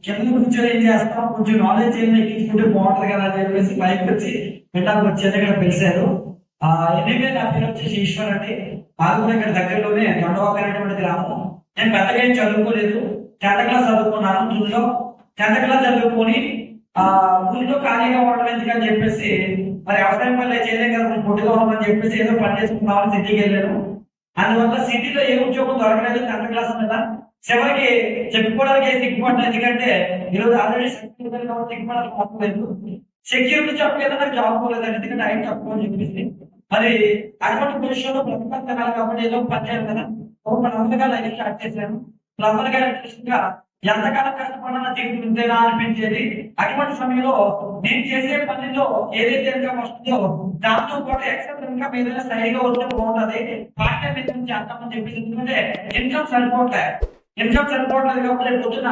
కింద కూర్చొని ఏం చేస్తాం, కొంచెం నాలెడ్జ్ ఏమి ఎక్కించుకుంటే బాగుంటది కదా అని చెప్పేసి పైకి వచ్చి పెట్టడానికి వచ్చేది ఇక్కడ పిలిచారు. ఎనివే నా పేరు వచ్చేసి ఈశ్వర్ అండి. మాది కూడా ఇక్కడ దగ్గరలోనే దొండవాక అనేటువంటి గ్రామం. నేను పెద్దగా ఏం చదువుకోలేదు, 10th క్లాస్ చదువుకున్నాను. ఊళ్ళో 10th క్లాస్ చదువుకొని ఊళ్ళో ఖాళీగా ఉండడం ఎందుకని చెప్పేసి, మరి వ్యవసాయం పనులు చేయలేం కదా, పొట్టిగా ఉండమని చెప్పేసి ఏదో పని చేసుకుందామని సిటీకి వెళ్ళాను. అందువల్ల సిటీలో ఏ ఉద్యోగం దొరకలేదు 10th క్లాస్ మీద. చివరికి చెప్పుకోవడానికి సిగ్గుపడ్డా, ఎందుకంటే ఈరోజు ఆల్రెడీ సిగ్గుపడాల్సిన అవసరం లేదు. సెక్యూరిటీ జాబ్ ఏదైనా జాబ్ పోలేదండి, ఎందుకంటే ఆయన చెప్పుకోని చెప్పేసి. మరి అటువంటి పొజిషన్లో బ్రతకాలి తినాలి కాబట్టి ఏదో పని చేయాలి కదా. ప్లంబర్గా లైఫ్ స్టార్ట్ చేశాను. ప్లంబర్గా గా ఎంతకాలం కష్టపడినా జీవితం ఇంతేనా అనిపించేది. అటువంటి సమయంలో నేను చేసే పనిలో ఏదైతే ఇన్కమ్ వస్తుందో దాంతో పాటు ఎక్స్ట్రా ఇన్కమ్ ఏదైనా సైడ్గా వస్తే బాగుంటది, పార్ట్ టైం ఇన్కమ్ చేద్దామని చెప్పేసి. ఎందుకంటే ఇన్కమ్ సరిపోవట్లేదు కాబట్టి పొద్దున